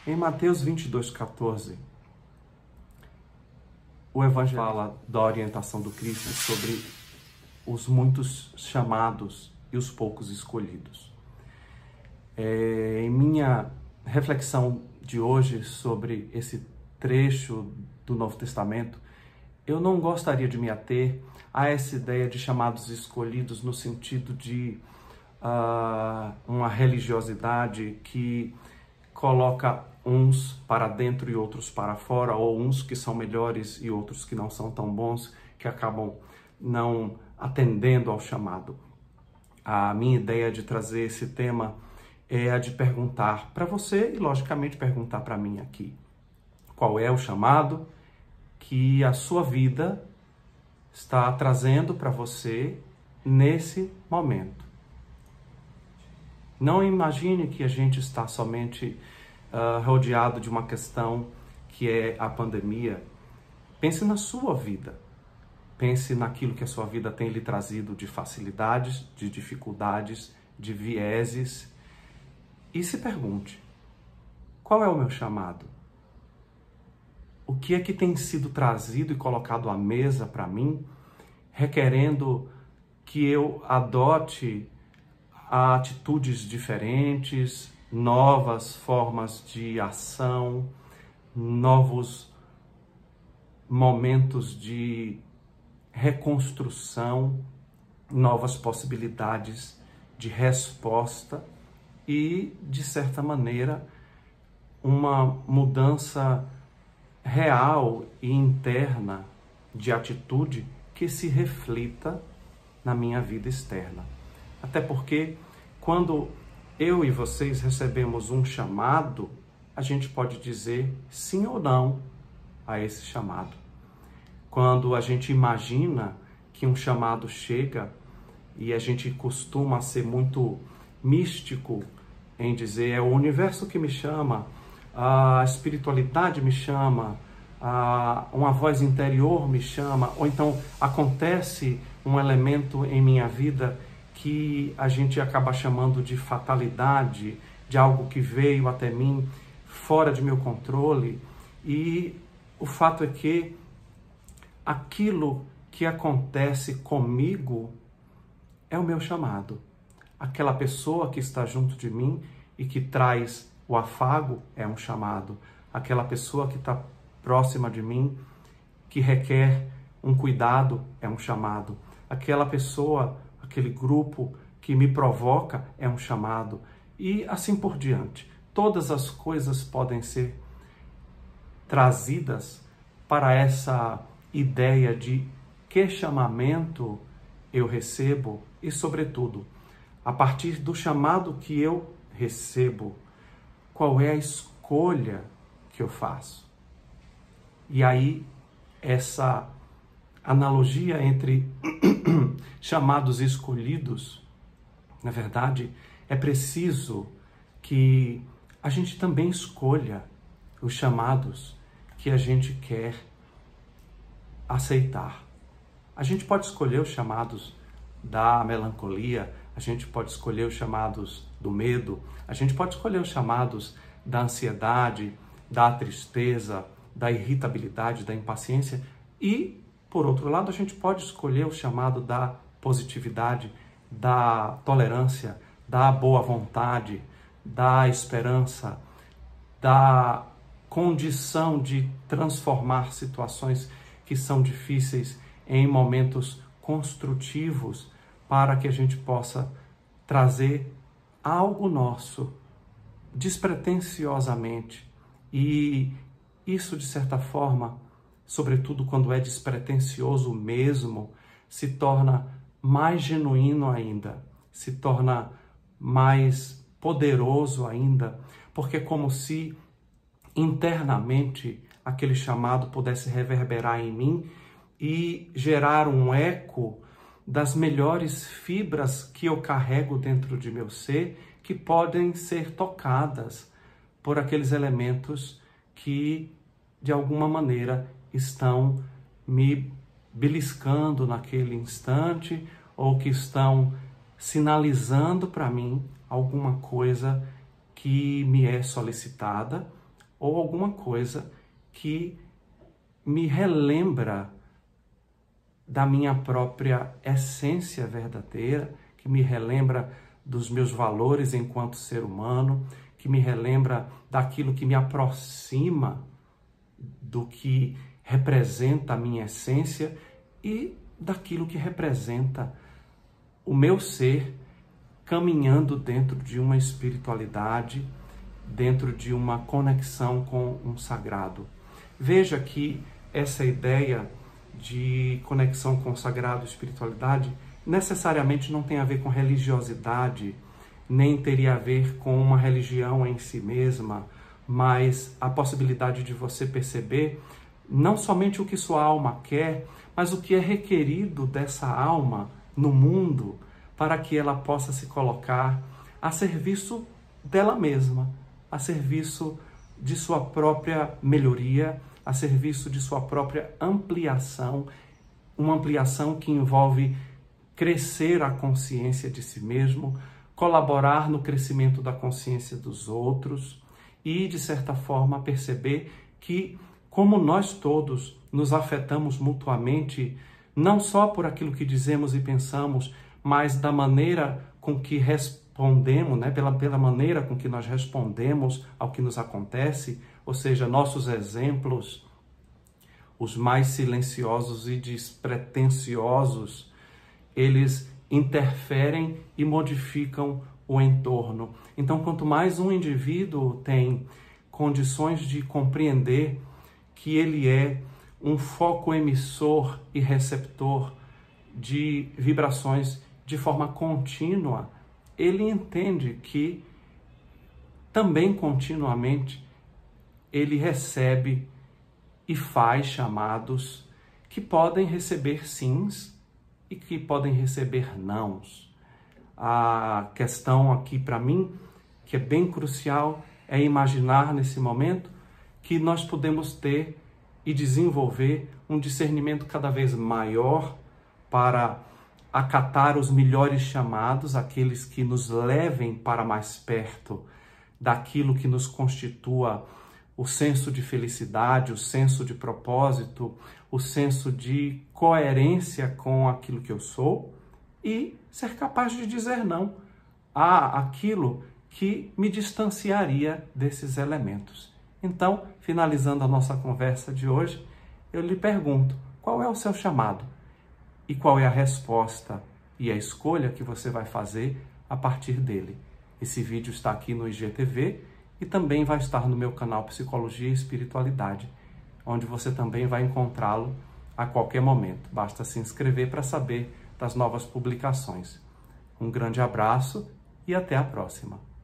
Em Mateus 22:14, o Evangelho fala da orientação do Cristo sobre os muitos chamados e os poucos escolhidos. Em minha reflexão de hoje sobre esse trecho do Novo Testamento, eu não gostaria de me ater a essa ideia de chamados escolhidos no sentido de uma religiosidade que coloca uns para dentro e outros para fora, ou uns que são melhores e outros que não são tão bons, que acabam não atendendo ao chamado. A minha ideia de trazer esse tema é a de perguntar para você e, logicamente, perguntar para mim aqui. Qual é o chamado que a sua vida está trazendo para você nesse momento? Não imagine que a gente está somente rodeado de uma questão que é a pandemia. Pense na sua vida. Pense naquilo que a sua vida tem lhe trazido de facilidades, de dificuldades, de vieses. E se pergunte, qual é o meu chamado? O que é que tem sido trazido e colocado à mesa para mim, requerendo que eu adote atitudes diferentes, novas formas de ação, novos momentos de reconstrução, novas possibilidades de resposta e, de certa maneira, uma mudança real e interna de atitude que se reflita na minha vida externa. Até porque, quando eu e vocês recebemos um chamado, a gente pode dizer sim ou não a esse chamado. Quando a gente imagina que um chamado chega, e a gente costuma ser muito místico em dizer é o universo que me chama, a espiritualidade me chama, uma voz interior me chama, ou então acontece um elemento em minha vida que a gente acaba chamando de fatalidade, de algo que veio até mim fora de meu controle. E o fato é que aquilo que acontece comigo é o meu chamado. Aquela pessoa que está junto de mim e que traz o afago é um chamado. Aquela pessoa que está próxima de mim, que requer um cuidado, é um chamado. Aquela pessoa, aquele grupo que me provoca é um chamado. E assim por diante. Todas as coisas podem ser trazidas para essa ideia de que chamamento eu recebo e, sobretudo, a partir do chamado que eu recebo, qual é a escolha que eu faço? E aí, essa analogia entre chamados escolhidos, na verdade, é preciso que a gente também escolha os chamados que a gente quer aceitar. A gente pode escolher os chamados da melancolia, a gente pode escolher os chamados do medo, a gente pode escolher os chamados da ansiedade, da tristeza, da irritabilidade, da impaciência e, por outro lado, a gente pode escolher o chamado da positividade, da tolerância, da boa vontade, da esperança, da condição de transformar situações que são difíceis em momentos construtivos para que a gente possa trazer algo nosso despretensiosamente. E isso, de certa forma, sobretudo quando é despretensioso mesmo, se torna mais genuíno ainda, se torna mais poderoso ainda, porque é como se internamente aquele chamado pudesse reverberar em mim e gerar um eco das melhores fibras que eu carrego dentro de meu ser, que podem ser tocadas por aqueles elementos que, de alguma maneira, estão me beliscando naquele instante ou que estão sinalizando para mim alguma coisa que me é solicitada ou alguma coisa que me relembra da minha própria essência verdadeira, que me relembra dos meus valores enquanto ser humano, que me relembra daquilo que me aproxima do que representa a minha essência e daquilo que representa o meu ser caminhando dentro de uma espiritualidade, dentro de uma conexão com um sagrado. Veja que essa ideia de conexão com o sagrado e espiritualidade necessariamente não tem a ver com religiosidade, nem teria a ver com uma religião em si mesma, mas a possibilidade de você perceber não somente o que sua alma quer, mas o que é requerido dessa alma no mundo para que ela possa se colocar a serviço dela mesma, a serviço de sua própria melhoria, a serviço de sua própria ampliação, uma ampliação que envolve crescer a consciência de si mesmo, colaborar no crescimento da consciência dos outros e, de certa forma, perceber que, como nós todos nos afetamos mutuamente, não só por aquilo que dizemos e pensamos, mas da maneira com que respondemos, né? pela maneira com que nós respondemos ao que nos acontece, ou seja, nossos exemplos, os mais silenciosos e despretensiosos, eles interferem e modificam o entorno. Então, quanto mais um indivíduo tem condições de compreender que ele é um foco emissor e receptor de vibrações de forma contínua, ele entende que também continuamente ele recebe e faz chamados que podem receber sims e que podem receber nãos. A questão aqui para mim, que é bem crucial, é imaginar nesse momento que nós podemos ter e desenvolver um discernimento cada vez maior para acatar os melhores chamados, aqueles que nos levem para mais perto daquilo que nos constitua o senso de felicidade, o senso de propósito, o senso de coerência com aquilo que eu sou e ser capaz de dizer não a aquilo que me distanciaria desses elementos. Então, finalizando a nossa conversa de hoje, eu lhe pergunto, qual é o seu chamado? E qual é a resposta e a escolha que você vai fazer a partir dele? Esse vídeo está aqui no IGTV e também vai estar no meu canal Psicologia e Espiritualidade, onde você também vai encontrá-lo a qualquer momento. Basta se inscrever para saber das novas publicações. Um grande abraço e até a próxima.